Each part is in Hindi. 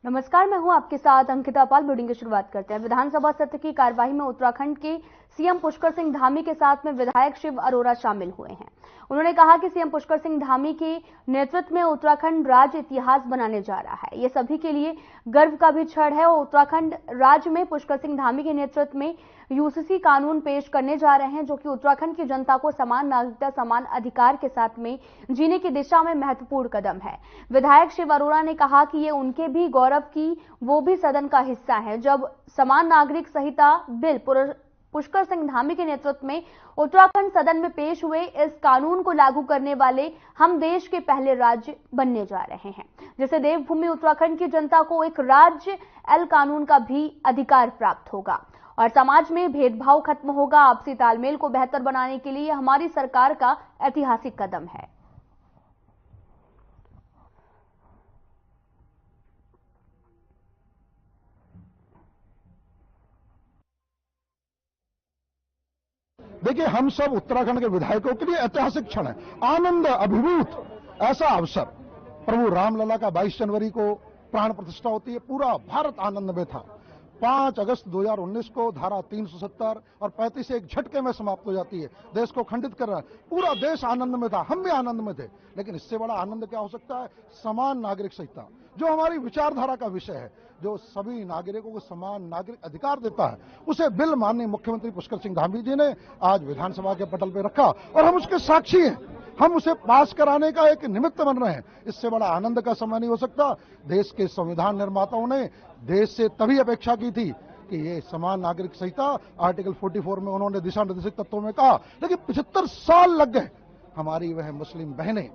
नमस्कार, मैं हूं आपके साथ अंकिता पाल। बुलेटिन की शुरुआत करते हैं। विधानसभा सत्र की कार्यवाही में उत्तराखंड के सीएम पुष्कर सिंह धामी के साथ में विधायक शिव अरोरा शामिल हुए हैं। उन्होंने कहा कि सीएम पुष्कर सिंह धामी के नेतृत्व में उत्तराखंड राज्य इतिहास बनाने जा रहा है। ये सभी के लिए गर्व का भी क्षण है और उत्तराखंड राज्य में पुष्कर सिंह धामी के नेतृत्व में यूसीसी कानून पेश करने जा रहे हैं, जो कि उत्तराखंड की जनता को समान नागरिकता, समान अधिकार के साथ में जीने की दिशा में महत्वपूर्ण कदम है। विधायक शिव अरोरा ने कहा कि ये उनके भी गौरव की वो भी सदन का हिस्सा है, जब समान नागरिक संहिता बिल पुष्कर सिंह धामी के नेतृत्व में उत्तराखंड सदन में पेश हुए। इस कानून को लागू करने वाले हम देश के पहले राज्य बनने जा रहे हैं, जिससे देवभूमि उत्तराखंड की जनता को एक राज्य एल कानून का भी अधिकार प्राप्त होगा और समाज में भेदभाव खत्म होगा। आपसी तालमेल को बेहतर बनाने के लिए हमारी सरकार का ऐतिहासिक कदम है। देखिए, हम सब उत्तराखंड के विधायकों के लिए ऐतिहासिक क्षण है, आनंद अभिभूत ऐसा अवसर। प्रभु रामलला का 22 जनवरी को प्राण प्रतिष्ठा होती है, पूरा भारत आनंद में था। 5 अगस्त 2019 को धारा 370 और 35 एक झटके में समाप्त हो जाती है, देश को खंडित कर रहा है। पूरा देश आनंद में था, हम भी आनंद में थे। लेकिन इससे बड़ा आनंद क्या हो सकता है? समान नागरिक संहिता, जो हमारी विचारधारा का विषय है, जो सभी नागरिकों को समान नागरिक अधिकार देता है, उसे बिल माननीय मुख्यमंत्री पुष्कर सिंह धामी जी ने आज विधानसभा के पटल पर रखा और हम उसके साक्षी हैं। हम उसे पास कराने का एक निमित्त बन रहे हैं। इससे बड़ा आनंद का समय नहीं हो सकता। देश के संविधान निर्माताओं ने देश से तभी अपेक्षा की थी कि ये समान नागरिक संहिता आर्टिकल 44 में उन्होंने दिशा निर्देशित तत्वों में कहा, लेकिन 75 साल लग गए। हमारी वह मुस्लिम बहनें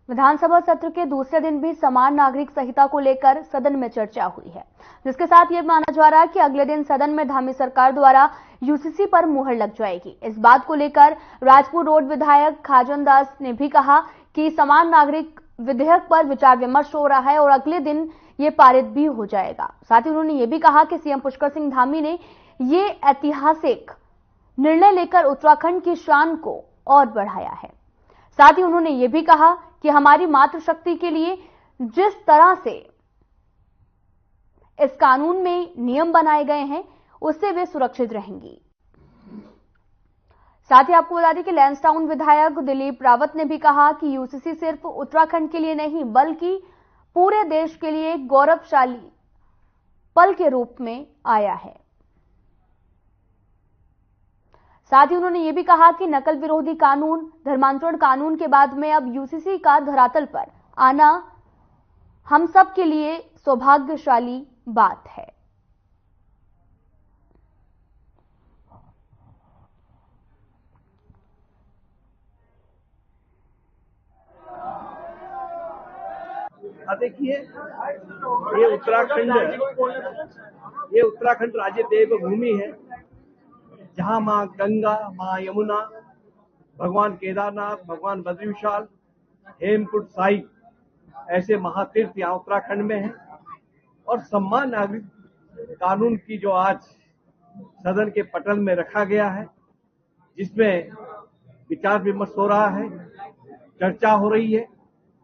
विधानसभा सत्र के दूसरे दिन भी समान नागरिक संहिता को लेकर सदन में चर्चा हुई है, जिसके साथ यह माना जा रहा है कि अगले दिन सदन में धामी सरकार द्वारा यूसीसी पर मुहर लग जाएगी। इस बात को लेकर राजपुर रोड विधायक खाजन दास ने भी कहा कि समान नागरिक विधेयक पर विचार विमर्श हो रहा है और अगले दिन ये पारित भी हो जाएगा। साथ ही उन्होंने ये भी कहा कि सीएम पुष्कर सिंह धामी ने ये ऐतिहासिक निर्णय लेकर उत्तराखंड की शान को और बढ़ाया है। साथ ही उन्होंने ये भी कहा कि हमारी मातृशक्ति के लिए जिस तरह से इस कानून में नियम बनाए गए हैं, उससे वे सुरक्षित रहेंगी। साथ ही आपको बता दें कि लैंसडाउन विधायक दिलीप रावत ने भी कहा कि यूसीसी सिर्फ उत्तराखंड के लिए नहीं, बल्कि पूरे देश के लिए एक गौरवशाली पल के रूप में आया है। साथ ही उन्होंने ये भी कहा कि नकल विरोधी कानून, धर्मांतरण कानून के बाद में अब यूसीसी का धरातल पर आना हम सब के लिए सौभाग्यशाली बात है। देखिए, ये उत्तराखंड राज्य देवभूमि है, जहां मां गंगा, मां यमुना, भगवान केदारनाथ, भगवान बद्री विशाल, हेमकुंड साहिब ऐसे महातीर्थ यहाँ उत्तराखंड में हैं। और समान नागरिक कानून की जो आज सदन के पटल में रखा गया है, जिसमें विचार विमर्श हो रहा है, चर्चा हो रही है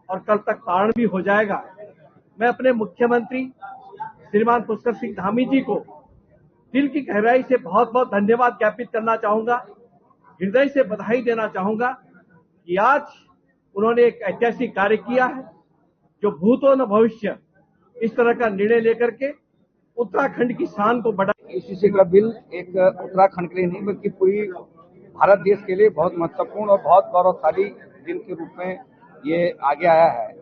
और कल तक पारण भी हो जाएगा। मैं अपने मुख्यमंत्री श्रीमान पुष्कर सिंह धामी जी को दिल की गहराई से बहुत बहुत धन्यवाद ज्ञापित करना चाहूंगा, हृदय से बधाई देना चाहूंगा कि आज उन्होंने एक ऐतिहासिक कार्य किया है, जो भूतो न भविष्य इस तरह का निर्णय लेकर के उत्तराखंड की शान को बढ़ा। यूसीसी का बिल एक उत्तराखंड के लिए नहीं, बल्कि पूरी भारत देश के लिए बहुत महत्वपूर्ण और बहुत गौरवशाली दिन के रूप में ये आगे आया है।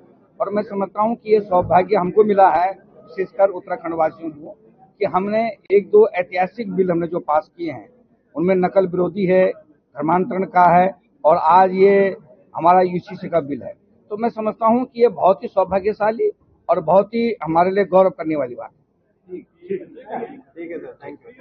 और मैं समझता हूँ कि ये सौभाग्य हमको मिला है, विशेषकर उत्तराखंड वासियों को, कि हमने 1-2 ऐतिहासिक बिल हमने जो पास किए हैं, उनमें नकल विरोधी है, धर्मांतरण का है और आज ये हमारा यूसीसी का बिल है। तो मैं समझता हूँ कि ये बहुत ही सौभाग्यशाली और बहुत ही हमारे लिए गौरव करने वाली बात है। ठीक है सर, थैंक यू।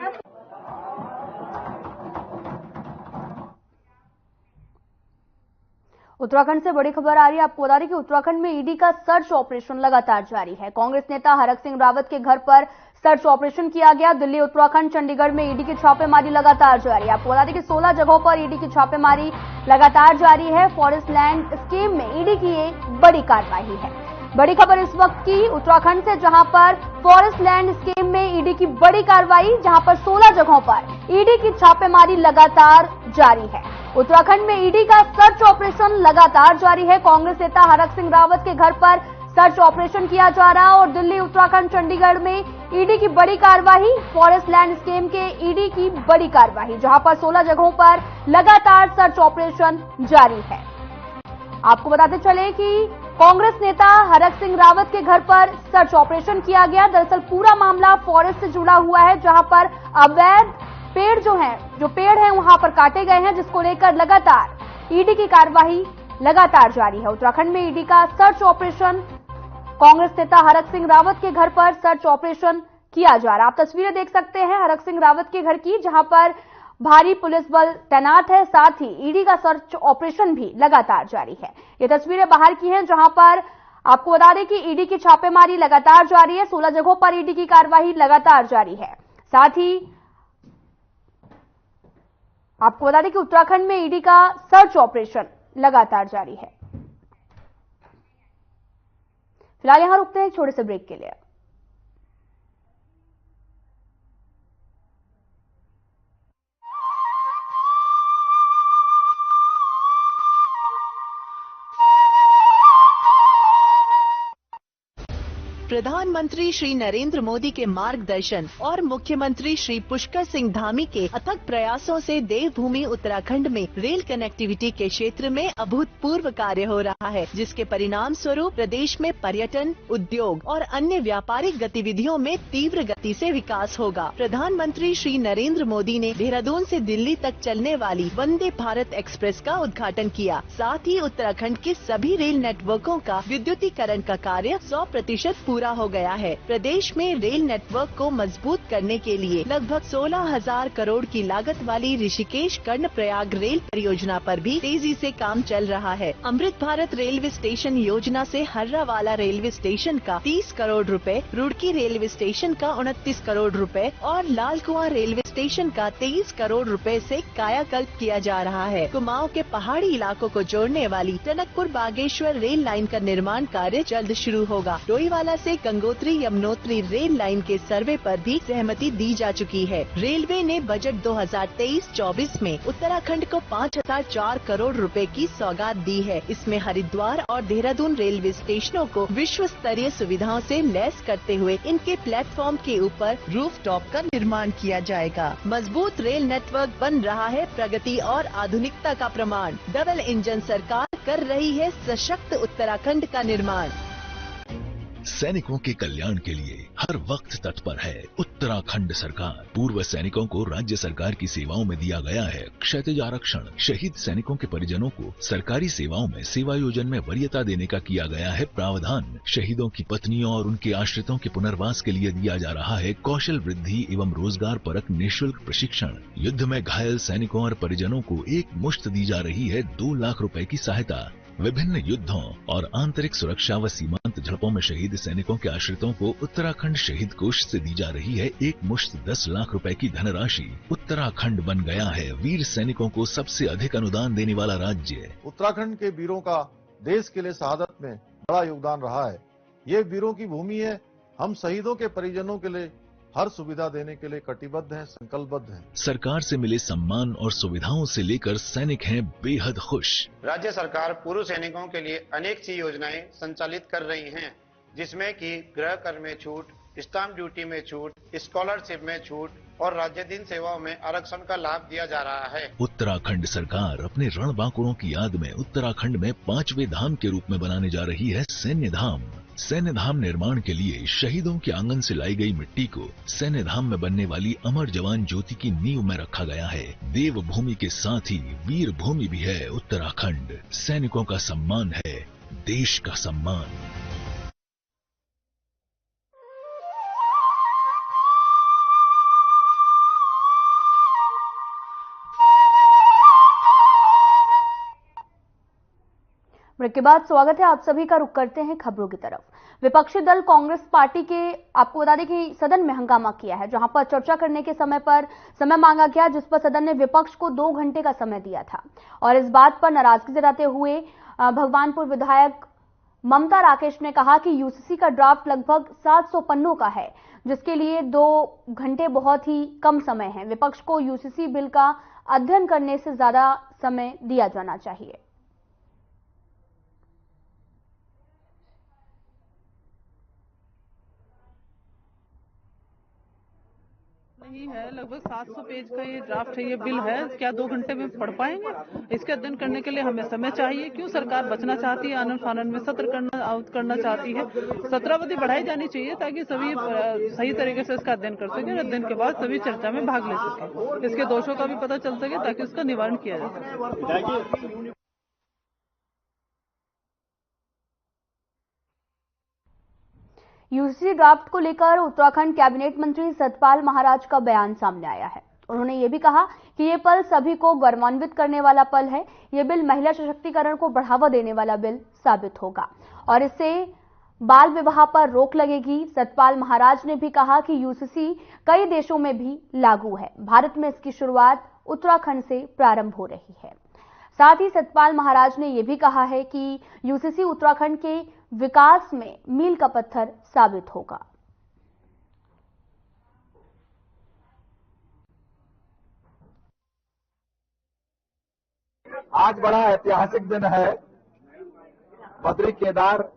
उत्तराखंड से बड़ी खबर आ रही है। आपको बता दें कि उत्तराखंड में ईडी का सर्च ऑपरेशन लगातार जारी है। कांग्रेस नेता हरक सिंह रावत के घर पर सर्च ऑपरेशन किया गया। दिल्ली, उत्तराखंड, चंडीगढ़ में ईडी की छापेमारी लगातार जारी है। आपको बता दें कि 16 जगहों पर ईडी की छापेमारी लगातार जारी है। फॉरेस्ट लैंड स्कीम में ईडी की ये बड़ी कार्रवाई है। बड़ी खबर इस वक्त की उत्तराखंड से, जहां पर फॉरेस्ट लैंड स्कीम में ईडी की बड़ी कार्रवाई, जहां पर 16 जगहों पर ईडी की छापेमारी लगातार जारी है। उत्तराखंड में ईडी का सर्च ऑपरेशन लगातार जारी है। कांग्रेस नेता हरक सिंह रावत के घर पर सर्च ऑपरेशन किया जा रहा है और दिल्ली, उत्तराखंड, चंडीगढ़ में ईडी की बड़ी कार्रवाई, फॉरेस्ट लैंड स्कीम के ईडी की बड़ी कार्रवाई, जहां पर 16 जगहों पर लगातार सर्च ऑपरेशन जारी है। आपको बताते चले कि कांग्रेस नेता हरक सिंह रावत के घर पर सर्च ऑपरेशन किया गया। दरअसल पूरा मामला फॉरेस्ट से जुड़ा हुआ है, जहां पर अवैध पेड़ जो पेड़ हैं वहां पर काटे गए हैं, जिसको लेकर लगातार ईडी की कार्रवाई लगातार जारी है। उत्तराखंड में ईडी का सर्च ऑपरेशन, कांग्रेस नेता हरक सिंह रावत के घर पर सर्च ऑपरेशन किया जा रहा है। आप तस्वीरें देख सकते हैं हरक सिंह रावत के घर की, जहां पर भारी पुलिस बल तैनात है। साथ ही ईडी का सर्च ऑपरेशन भी लगातार जारी है। ये तस्वीरें बाहर की हैं, जहां पर आपको बता दें कि ईडी की छापेमारी लगातार जारी है। 16 जगहों पर ईडी की कार्रवाई लगातार जारी है। साथ ही आपको बता दें कि उत्तराखंड में ईडी का सर्च ऑपरेशन लगातार जारी है। फिलहाल यहां रुकते हैं एक छोटे से ब्रेक के लिए। प्रधानमंत्री श्री नरेंद्र मोदी के मार्गदर्शन और मुख्यमंत्री श्री पुष्कर सिंह धामी के अथक प्रयासों से देवभूमि उत्तराखंड में रेल कनेक्टिविटी के क्षेत्र में अभूतपूर्व कार्य हो रहा है, जिसके परिणाम स्वरूप प्रदेश में पर्यटन, उद्योग और अन्य व्यापारिक गतिविधियों में तीव्र गति से विकास होगा। प्रधानमंत्री श्री नरेंद्र मोदी ने देहरादून से दिल्ली तक चलने वाली वंदे भारत एक्सप्रेस का उद्घाटन किया। साथ ही उत्तराखंड के सभी रेल नेटवर्कों का विद्युतीकरण का कार्य 100% पूरा हो गया है। प्रदेश में रेल नेटवर्क को मजबूत करने के लिए लगभग 16,000 करोड़ की लागत वाली ऋषिकेश कर्णप्रयाग रेल परियोजना पर भी तेजी से काम चल रहा है। अमृत भारत रेलवे स्टेशन योजना से हर्रावाला रेलवे स्टेशन का 30 करोड़ रुपए, रुड़की रेलवे स्टेशन का 29 करोड़ रुपए और लाल कुआं रेलवे स्टेशन का 23 करोड़ रुपए से कायाकल्प किया जा रहा है। कुमाऊं के पहाड़ी इलाकों को जोड़ने वाली टनकपुर बागेश्वर रेल लाइन का निर्माण कार्य जल्द शुरू होगा। डोईवाला से गंगोत्री यमुनोत्री रेल लाइन के सर्वे पर भी सहमति दी जा चुकी है। रेलवे ने बजट 2023-24 में उत्तराखंड को 5,004 करोड़ रुपए की सौगात दी है। इसमें हरिद्वार और देहरादून रेलवे स्टेशनों को विश्व स्तरीय सुविधाओं से लैस करते हुए इनके प्लेटफॉर्म के ऊपर रूफटॉप का निर्माण किया जाएगा। मजबूत रेल नेटवर्क बन रहा है प्रगति और आधुनिकता का प्रमाण। डबल इंजन सरकार कर रही है सशक्त उत्तराखंड का निर्माण। सैनिकों के कल्याण के लिए हर वक्त तत्पर है उत्तराखंड सरकार। पूर्व सैनिकों को राज्य सरकार की सेवाओं में दिया गया है क्षैतिज आरक्षण। शहीद सैनिकों के परिजनों को सरकारी सेवाओं में सेवा योजन में वरीयता देने का किया गया है प्रावधान। शहीदों की पत्नियों और उनके आश्रितों के पुनर्वास के लिए दिया जा रहा है कौशल वृद्धि एवं रोजगार परक निःशुल्क प्रशिक्षण। युद्ध में घायल सैनिकों और परिजनों को एक मुश्त दी जा रही है 2 लाख रुपए की सहायता। विभिन्न युद्धों और आंतरिक सुरक्षा व सीमांत झड़पों में शहीद सैनिकों के आश्रितों को उत्तराखंड शहीद कोष से दी जा रही है एक मुश्त 10 लाख रुपए की धनराशि। उत्तराखंड बन गया है वीर सैनिकों को सबसे अधिक अनुदान देने वाला राज्य। उत्तराखंड के वीरों का देश के लिए शहादत में बड़ा योगदान रहा है। ये वीरों की भूमि है। हम शहीदों के परिजनों के लिए हर सुविधा देने के लिए कटिबद्ध हैं, संकल्पबद्ध हैं। सरकार से मिले सम्मान और सुविधाओं से लेकर सैनिक हैं बेहद खुश। राज्य सरकार पूर्व सैनिकों के लिए अनेक सी योजनाएं संचालित कर रही हैं, जिसमें कि गृह कर में छूट, स्टाम्प ड्यूटी में छूट, स्कॉलरशिप में छूट और राज्य दिन सेवाओं में आरक्षण का लाभ दिया जा रहा है। उत्तराखंड सरकार अपने रणबांकुरों की याद में उत्तराखंड में 5वें धाम के रूप में बनाने जा रही है सैन्य धाम। सैन्य धाम निर्माण के लिए शहीदों के आंगन से लाई गई मिट्टी को सैन्य धाम में बनने वाली अमर जवान ज्योति की नींव में रखा गया है। देव भूमि के साथ ही वीर भूमि भी है उत्तराखंड। सैनिकों का सम्मान है देश का सम्मान। ब्रेक के बाद स्वागत है आप सभी का। रुख करते हैं खबरों की तरफ। विपक्षी दल कांग्रेस पार्टी के आपको बता दें कि सदन में हंगामा किया है, जहां पर चर्चा करने के समय पर समय मांगा गया, जिस पर सदन ने विपक्ष को 2 घंटे का समय दिया था। और इस बात पर नाराजगी जताते हुए भगवानपुर विधायक ममता राकेश ने कहा कि यूसीसी का ड्राफ्ट लगभग 700 पन्नों का है, जिसके लिए 2 घंटे बहुत ही कम समय है। विपक्ष को यूसीसी बिल का अध्ययन करने से ज्यादा समय दिया जाना चाहिए। नहीं है, लगभग 700 पेज का ये ड्राफ्ट है, ये बिल है। क्या 2 घंटे में पढ़ पाएंगे? इसके अध्ययन करने के लिए हमें समय चाहिए। क्यों सरकार बचना चाहती है, आनन फानन में सत्र करना चाहती है? सत्रावधि बढ़ाई जानी चाहिए ताकि सभी सही तरीके से इसका अध्ययन कर सके, अध्ययन के बाद सभी चर्चा में भाग ले सके, इसके दोषों का भी पता चल सके ताकि उसका निवारण किया जा सके। यूसीसी ड्राफ्ट को लेकर उत्तराखंड कैबिनेट मंत्री सतपाल महाराज का बयान सामने आया है। उन्होंने ये भी कहा कि ये पल सभी को गौरवान्वित करने वाला पल है। ये बिल महिला सशक्तिकरण को बढ़ावा देने वाला बिल साबित होगा और इससे बाल विवाह पर रोक लगेगी। सतपाल महाराज ने भी कहा कि यूसीसी कई देशों में भी लागू है, भारत में इसकी शुरुआत उत्तराखंड से प्रारंभ हो रही है। साथ ही सतपाल महाराज ने यह भी कहा है कि यूसीसी उत्तराखंड के विकास में मील का पत्थर साबित होगा। आज बड़ा ऐतिहासिक दिन है। बद्री केदार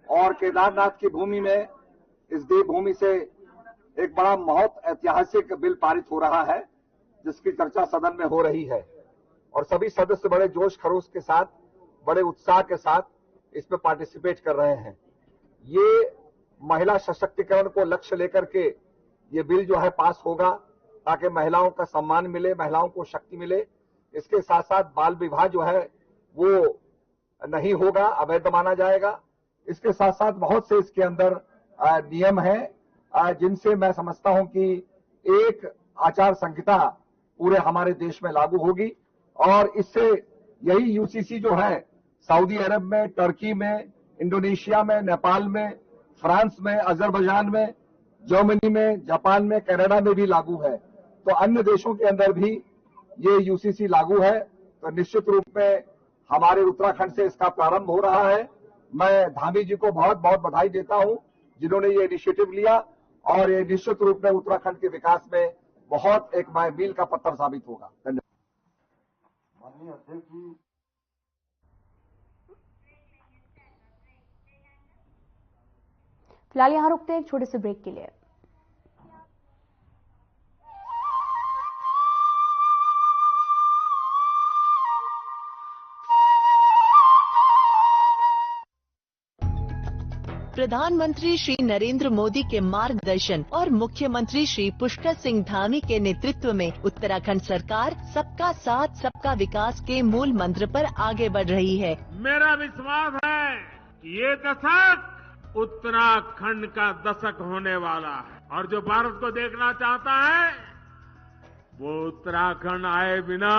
और केदारनाथ की भूमि में, इस देवभूमि से एक बड़ा बहुत ऐतिहासिक बिल पारित हो रहा है, जिसकी चर्चा सदन में हो रही है और सभी सदस्य बड़े जोश खरोश के साथ, बड़े उत्साह के साथ इसमें पार्टिसिपेट कर रहे हैं। ये महिला सशक्तिकरण को लक्ष्य लेकर के ये बिल जो है पास होगा, ताकि महिलाओं का सम्मान मिले, महिलाओं को शक्ति मिले। इसके साथ साथ बाल विवाह जो है वो नहीं होगा, अवैध माना जाएगा। इसके साथ साथ बहुत से इसके अंदर नियम हैं जिनसे मैं समझता हूं कि एक आचार संहिता पूरे हमारे देश में लागू होगी और इससे यही यूसीसी जो है सऊदी अरब में, टर्की में, इंडोनेशिया में, नेपाल में, फ्रांस में, अजरबैजान में, जर्मनी में, जापान में, कनाडा में भी लागू है। तो अन्य देशों के अंदर भी ये यूसीसी लागू है। तो निश्चित रूप में हमारे उत्तराखंड से इसका प्रारंभ हो रहा है। मैं धामी जी को बहुत बहुत बधाई देता हूं जिन्होंने ये इनिशिएटिव लिया और ये निश्चित रूप में उत्तराखंड के विकास में बहुत एक मील का पत्थर साबित होगा। धन्यवाद। माननीय अध्यक्ष जी, फिलहाल यहां रुकते हैं एक छोटे से ब्रेक के लिए। प्रधानमंत्री श्री नरेंद्र मोदी के मार्गदर्शन और मुख्यमंत्री श्री पुष्कर सिंह धामी के नेतृत्व में उत्तराखंड सरकार सबका साथ सबका विकास के मूल मंत्र पर आगे बढ़ रही है। मेरा विश्वास है कि ये दशक उत्तराखंड का दशक होने वाला है और जो भारत को देखना चाहता है वो उत्तराखंड आए बिना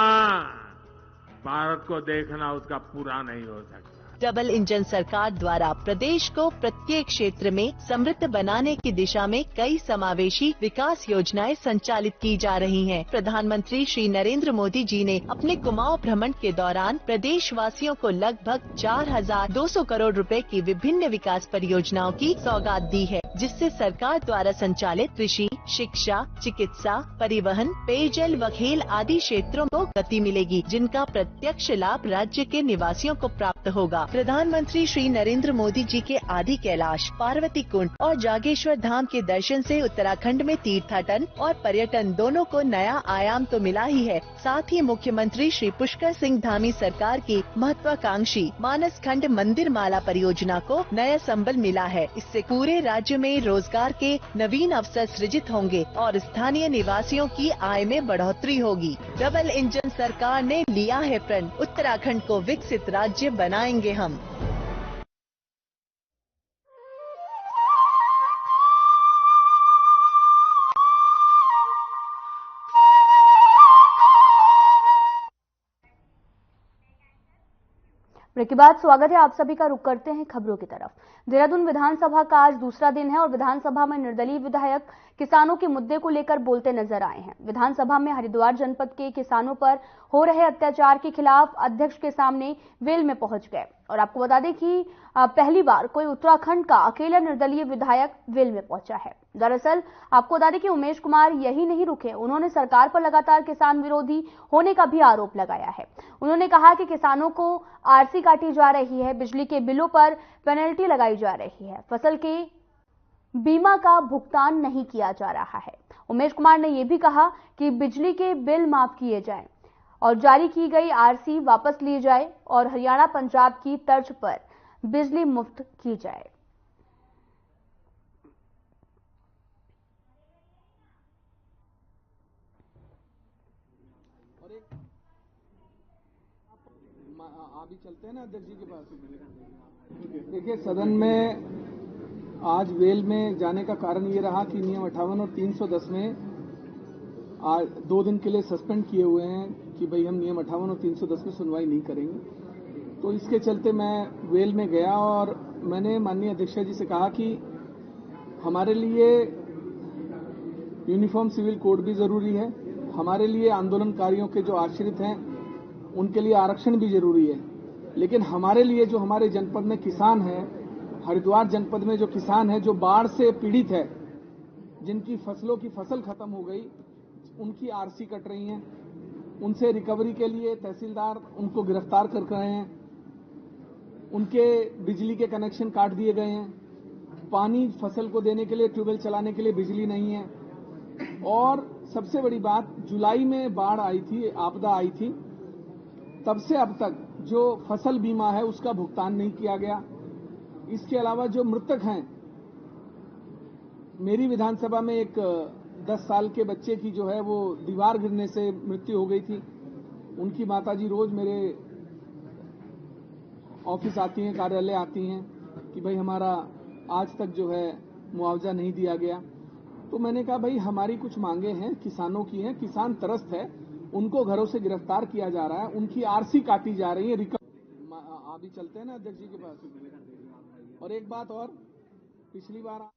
भारत को देखना उसका पूरा नहीं हो सकता। डबल इंजन सरकार द्वारा प्रदेश को प्रत्येक क्षेत्र में समृद्ध बनाने की दिशा में कई समावेशी विकास योजनाएं संचालित की जा रही हैं। प्रधानमंत्री श्री नरेंद्र मोदी जी ने अपने कुमाऊं भ्रमण के दौरान प्रदेश वासियों को लगभग 4,200 करोड़ रुपए की विभिन्न विकास परियोजनाओं की सौगात दी है, जिससे सरकार द्वारा संचालित कृषि, शिक्षा, चिकित्सा, परिवहन, पेयजल व खेल आदि क्षेत्रों को गति मिलेगी, जिनका प्रत्यक्ष लाभ राज्य के निवासियों को प्राप्त होगा। प्रधानमंत्री श्री नरेंद्र मोदी जी के आदि कैलाश, पार्वती कुंड और जागेश्वर धाम के दर्शन से उत्तराखंड में तीर्थाटन और पर्यटन दोनों को नया आयाम तो मिला ही है, साथ ही मुख्यमंत्री श्री पुष्कर सिंह धामी सरकार की महत्वाकांक्षी मानस खंड मंदिर माला परियोजना को नया संबल मिला है। इससे पूरे राज्य में रोजगार के नवीन अवसर सृजित होंगे और स्थानीय निवासियों की आय में बढ़ोतरी होगी। डबल इंजन सरकार ने लिया है प्रण, उत्तराखंड को विकसित राज्य बनाएंगे हम। ब्रेक के बाद स्वागत है आप सभी का। रुख करते हैं खबरों की तरफ। देहरादून विधानसभा का आज दूसरा दिन है और विधानसभा में निर्दलीय विधायक किसानों के मुद्दे को लेकर बोलते नजर आए हैं। विधानसभा में हरिद्वार जनपद के किसानों पर हो रहे अत्याचार के खिलाफ अध्यक्ष के सामने वेल में पहुंच गए और आपको बता दें कि पहली बार कोई उत्तराखंड का अकेला निर्दलीय विधायक वेल में पहुंचा है। दरअसल आपको बता दें कि उमेश कुमार यही नहीं रुके, उन्होंने सरकार पर लगातार किसान विरोधी होने का भी आरोप लगाया है। उन्होंने कहा कि किसानों को आरसी काटी जा रही है, बिजली के बिलों पर पेनल्टी लगाई जा रही है, फसल के बीमा का भुगतान नहीं किया जा रहा है। उमेश कुमार ने यह भी कहा कि बिजली के बिल माफ किए जाएं और जारी की गई आरसी वापस ली जाए और हरियाणा पंजाब की तर्ज पर बिजली मुफ्त की जाए। अभी चलते हैं ना अध्यक्ष जी के पास। देखिए, सदन में आज वेल में जाने का कारण ये रहा कि नियम 58 और 310 में आज 2 दिन के लिए सस्पेंड किए हुए हैं कि भाई हम नियम 58 और 310 में सुनवाई नहीं करेंगे। तो इसके चलते मैं वेल में गया और मैंने माननीय अध्यक्ष जी से कहा कि हमारे लिए यूनिफॉर्म सिविल कोड भी जरूरी है, हमारे लिए आंदोलनकारियों के जो आश्रित हैं उनके लिए आरक्षण भी जरूरी है, लेकिन हमारे लिए जो हमारे जनपद में किसान हैं, हरिद्वार जनपद में जो किसान है जो बाढ़ से पीड़ित है, जिनकी फसलों की फसल खत्म हो गई, उनकी आरसी कट रही है, उनसे रिकवरी के लिए तहसीलदार उनको गिरफ्तार कर रहे हैं, उनके बिजली के कनेक्शन काट दिए गए हैं, पानी फसल को देने के लिए ट्यूबवेल चलाने के लिए बिजली नहीं है। और सबसे बड़ी बात, जुलाई में बाढ़ आई थी, आपदा आई थी, तब से अब तक जो फसल बीमा है उसका भुगतान नहीं किया गया। इसके अलावा जो मृतक हैं, मेरी विधानसभा में एक 10 साल के बच्चे की जो है वो दीवार गिरने से मृत्यु हो गई थी। उनकी माताजी रोज मेरे ऑफिस आती हैं, कार्यालय आती हैं कि भाई हमारा आज तक जो है मुआवजा नहीं दिया गया। तो मैंने कहा भाई हमारी कुछ मांगे हैं, किसानों की हैं, किसान त्रस्त है, उनको घरों से गिरफ्तार किया जा रहा है, उनकी आरसी काटी जा रही है। अभी चलते हैं ना अध्यक्ष जी के पास। और एक बात और, पिछली बार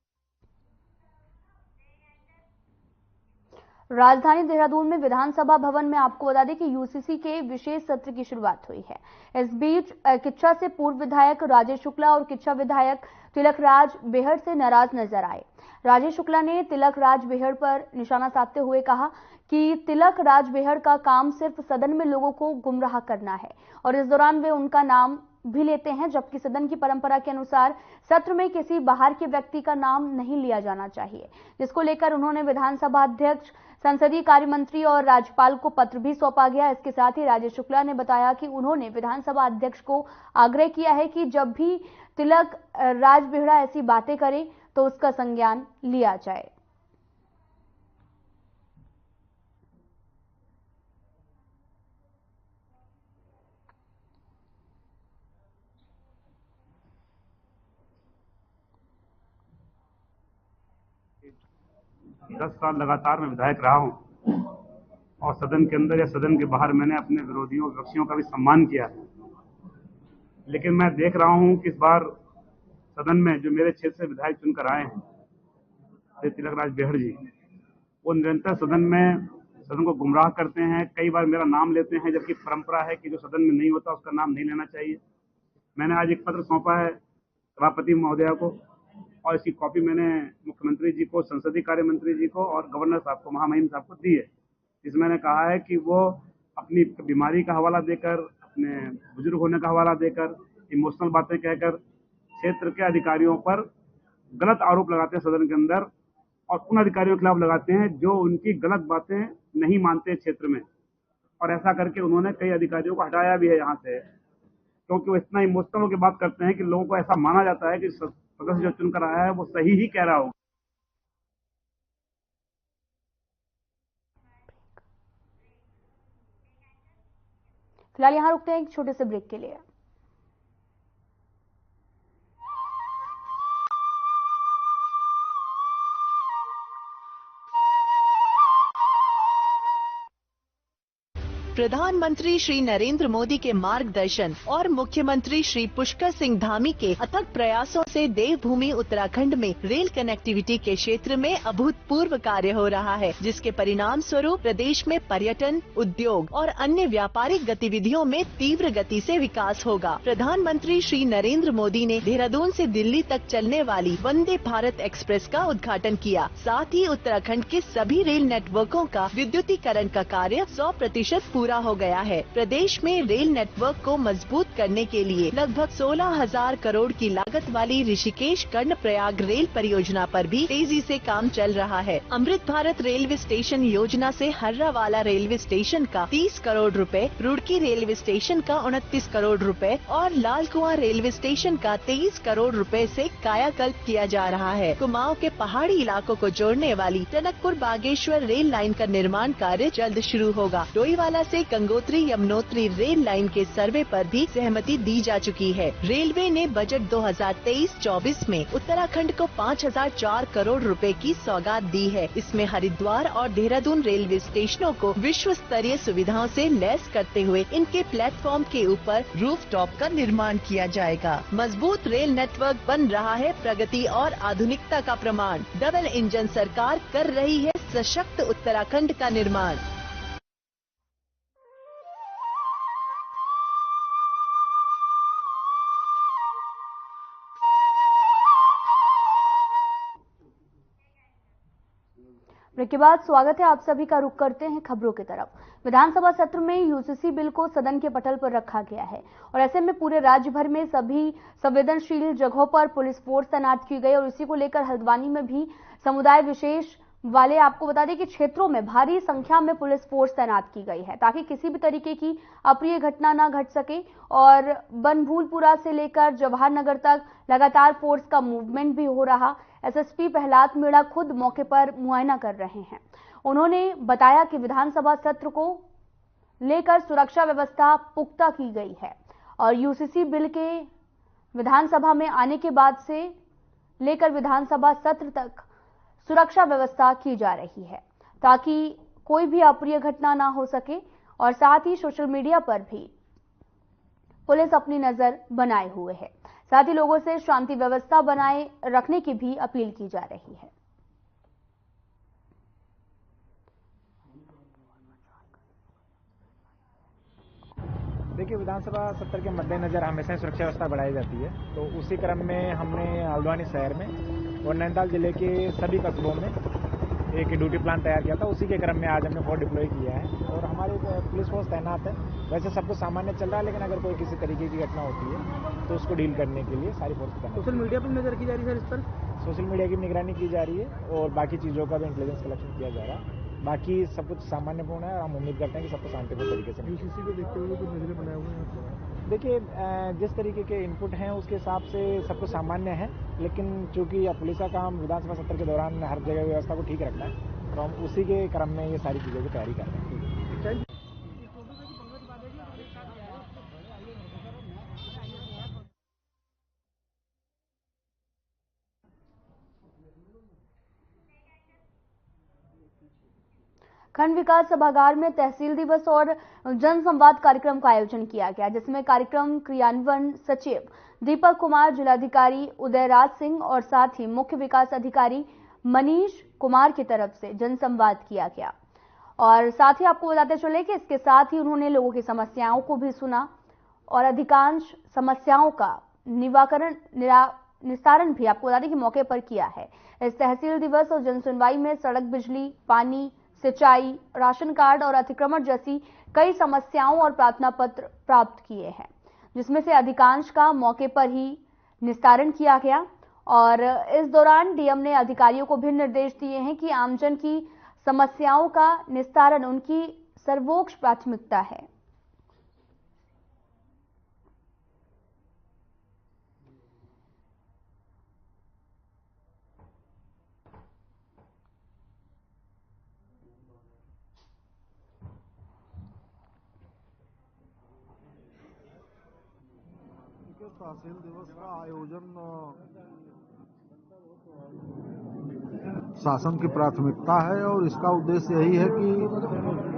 राजधानी देहरादून में विधानसभा भवन में आपको बता दें कि यूसीसी के विशेष सत्र की शुरुआत हुई है। इस बीच किच्छा से पूर्व विधायक राजेश शुक्ला और किच्छा विधायक तिलक राज बेहड़ से नाराज नजर आए। राजेश शुक्ला ने तिलक राज बेहड़ पर निशाना साधते हुए कहा कि तिलक राज बेहड़ का काम सिर्फ सदन में लोगों को गुमराह करना है और इस दौरान वे उनका नाम भी लेते हैं, जबकि सदन की परंपरा के अनुसार सत्र में किसी बाहर के व्यक्ति का नाम नहीं लिया जाना चाहिए, जिसको लेकर उन्होंने विधानसभा अध्यक्ष, संसदीय कार्य मंत्री और राज्यपाल को पत्र भी सौंपा गया। इसके साथ ही राजेश शुक्ला ने बताया कि उन्होंने विधानसभा अध्यक्ष को आग्रह किया है कि जब भी तिलक राज बेहड़ा ऐसी बातें करे तो उसका संज्ञान लिया जाए। दस साल लगातार मैं विधायक रहा हूं और सदन के अंदर या सदन के बाहर मैंने अपने विरोधियों विपक्षियों का भी सम्मान किया है। लेकिन मैं देख रहा हूं कि इस बार सदन में जो मेरे क्षेत्र से विधायक चुनकर आए हैं तिलक राज बेहड़ जी, वो निरंतर सदन को गुमराह करते हैं। कई बार मेरा नाम लेते हैं, जबकि परंपरा है कि जो सदन में नहीं होता उसका नाम नहीं लेना चाहिए। मैंने आज एक पत्र सौंपा है सभापति महोदया को और इसकी कॉपी मैंने मुख्यमंत्री जी को, संसदीय कार्य मंत्री जी को और गवर्नर साहब को, महामहिम साहब को दी है। जिसमें मैंने कहा है कि वो अपनी बीमारी का हवाला देकर, अपने बुजुर्ग होने का हवाला देकर, इमोशनल बातें कहकर क्षेत्र के अधिकारियों पर गलत आरोप लगाते हैं सदन के अंदर, और उन अधिकारियों के खिलाफ लगाते हैं जो उनकी गलत बातें नहीं मानते क्षेत्र में। और ऐसा करके उन्होंने कई अधिकारियों को हटाया भी है यहाँ से, क्योंकि वो इतना इमोशनल होकर बात करते हैं कि लोगों को ऐसा माना जाता है कि सदस्य जो चुनकर आया है वो सही ही कह रहा होगा। फिलहाल यहां रुकते हैं एक छोटे से ब्रेक के लिए। प्रधानमंत्री श्री नरेंद्र मोदी के मार्गदर्शन और मुख्यमंत्री श्री पुष्कर सिंह धामी के अथक प्रयासों से देवभूमि उत्तराखंड में रेल कनेक्टिविटी के क्षेत्र में अभूतपूर्व कार्य हो रहा है, जिसके परिणाम स्वरूप प्रदेश में पर्यटन, उद्योग और अन्य व्यापारिक गतिविधियों में तीव्र गति से विकास होगा। प्रधानमंत्री श्री नरेंद्र मोदी ने देहरादून से दिल्ली तक चलने वाली वंदे भारत एक्सप्रेस का उद्घाटन किया। साथ ही उत्तराखंड के सभी रेल नेटवर्कों का विद्युतीकरण का कार्य 100% पूरा हो गया है। प्रदेश में रेल नेटवर्क को मजबूत करने के लिए लगभग 16,000 करोड़ की लागत वाली ऋषिकेश कर्णप्रयाग रेल परियोजना पर भी तेजी से काम चल रहा है। अमृत भारत रेलवे स्टेशन योजना से हर्रावाला रेलवे स्टेशन का 30 करोड़ रुपए, रुड़की रेलवे स्टेशन का 29 करोड़ रुपए और लाल कुआं रेलवे स्टेशन का 23 करोड़ रुपए से कायाकल्प किया जा रहा है। कुमाऊं के पहाड़ी इलाकों को जोड़ने वाली टनकपुर बागेश्वर रेल लाइन का निर्माण कार्य जल्द शुरू होगा। डोईवाला से गंगोत्री यमुनोत्री रेल लाइन के सर्वे पर भी सहमति दी जा चुकी है। रेलवे ने बजट 2023-24 में उत्तराखंड को 5,004 करोड़ रुपए की सौगात दी है। इसमें हरिद्वार और देहरादून रेलवे स्टेशनों को विश्व स्तरीय सुविधाओं से लैस करते हुए इनके प्लेटफॉर्म के ऊपर रूफटॉप का निर्माण किया जाएगा। मजबूत रेल नेटवर्क बन रहा है प्रगति और आधुनिकता का प्रमाण। डबल इंजन सरकार कर रही है सशक्त उत्तराखंड का निर्माण। ब्रेक के बाद स्वागत है आप सभी का। रुख करते हैं खबरों की तरफ। विधानसभा सत्र में यूसीसी बिल को सदन के पटल पर रखा गया है और ऐसे में पूरे राज्य भर में सभी संवेदनशील जगहों पर पुलिस फोर्स तैनात की गई और इसी को लेकर हल्द्वानी में भी समुदाय विशेष वाले आपको बता दें कि क्षेत्रों में भारी संख्या में पुलिस फोर्स तैनात की गई है ताकि किसी भी तरीके की अप्रिय घटना न घट सके। और बनभूलपुरा से लेकर जवाहर नगर तक लगातार फोर्स का मूवमेंट भी हो रहा। एसएसपी प्रहलाद मीणा खुद मौके पर मुआयना कर रहे हैं। उन्होंने बताया कि विधानसभा सत्र को लेकर सुरक्षा व्यवस्था पुख्ता की गई है और यूसीसी बिल के विधानसभा में आने के बाद से लेकर विधानसभा सत्र तक सुरक्षा व्यवस्था की जा रही है ताकि कोई भी अप्रिय घटना ना हो सके और साथ ही सोशल मीडिया पर भी पुलिस अपनी नजर बनाए हुए है। साथ ही लोगों से शांति व्यवस्था बनाए रखने की भी अपील की जा रही है। देखिए, विधानसभा सत्र के मद्देनजर हमेशा ही सुरक्षा व्यवस्था बढ़ाई जाती है, तो उसी क्रम में हमने हल्द्वानी शहर में और नैनीताल जिले के सभी कस्बों में एक ड्यूटी प्लान तैयार किया था। उसी के क्रम में आज हमने फोर्स डिप्लॉय किया है और हमारी पुलिस फोर्स तैनात है। वैसे सब कुछ सामान्य चल रहा है, लेकिन अगर कोई किसी तरीके की घटना होती है तो उसको डील करने के लिए सारी फोर्स तैनात। सोशल मीडिया पर नजर की जा रही है सर, इस पर सोशल मीडिया की निगरानी की जा रही है और बाकी चीज़ों का भी इंटेलिजेंस कलेक्शन किया जा रहा है। बाकी सब कुछ सामान्यपूर्ण है और हम उम्मीद करते हैं कि सबको शांतिपूर्ण तरीके से। यूसीसी को देखते हुए कुछ नजरें बनाए हुए हैं। देखिए, जिस तरीके के इनपुट हैं उसके हिसाब से सब कुछ सामान्य है, लेकिन चूंकि पुलिस का काम विधानसभा सत्र के दौरान हर जगह व्यवस्था को ठीक रखना है, तो हम उसी के क्रम में ये सारी चीज़ों की तैयारी कर रहे हैं। खंड विकास सभागार में तहसील दिवस और जन संवाद कार्यक्रम का आयोजन किया गया, जिसमें कार्यक्रम क्रियान्वयन सचिव दीपक कुमार, जिलाधिकारी उदयराज सिंह और साथ ही मुख्य विकास अधिकारी मनीष कुमार की तरफ से जन संवाद किया गया। और साथ ही आपको बताते चले कि इसके साथ ही उन्होंने लोगों की समस्याओं को भी सुना और अधिकांश समस्याओं का निस्तारण भी आपको बता दें कि मौके पर किया है। इस तहसील दिवस और जन सुनवाई में सड़क, बिजली, पानी, सिंचाई, राशन कार्ड और अतिक्रमण जैसी कई समस्याओं और प्रार्थना पत्र प्राप्त किए हैं, जिसमें से अधिकांश का मौके पर ही निस्तारण किया गया। और इस दौरान डीएम ने अधिकारियों को भी निर्देश दिए हैं कि आमजन की समस्याओं का निस्तारण उनकी सर्वोच्च प्राथमिकता है। तहसील दिवस का आयोजन शासन की प्राथमिकता है और इसका उद्देश्य यही है कि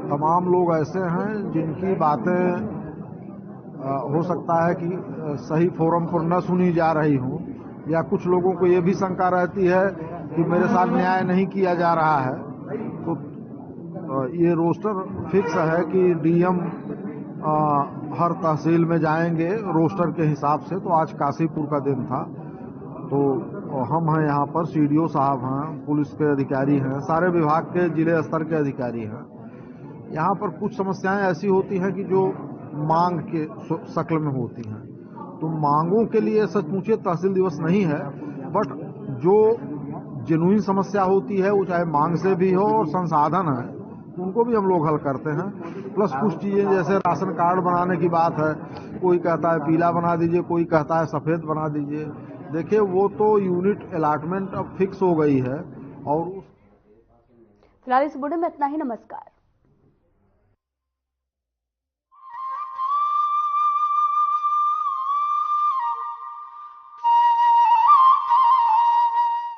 तमाम लोग ऐसे हैं जिनकी बातें हो सकता है कि सही फोरम पर न सुनी जा रही हो, या कुछ लोगों को ये भी शंका रहती है कि मेरे साथ न्याय नहीं किया जा रहा है। तो ये रोस्टर फिक्स है कि डीएम हर तहसील में जाएंगे रोस्टर के हिसाब से। तो आज काशीपुर का दिन था, तो हम हैं यहाँ पर, सीडीओ साहब हैं, पुलिस के अधिकारी हैं, सारे विभाग के जिले स्तर के अधिकारी हैं। यहाँ पर कुछ समस्याएं ऐसी होती हैं कि जो मांग के शक्ल में होती हैं, तो मांगों के लिए सचमुचे तहसील दिवस नहीं है, बट जो जेन्युइन समस्या होती है वो चाहे मांग से भी हो और संसाधन है उनको भी हम लोग हल करते हैं। प्लस कुछ चीजें जैसे राशन कार्ड बनाने की बात है, कोई कहता है पीला बना दीजिए, कोई कहता है सफेद बना दीजिए। देखिए वो तो यूनिट अलॉटमेंट अब फिक्स हो गई है। और फिलहाल इस बुलेटिन में इतना ही। नमस्कार।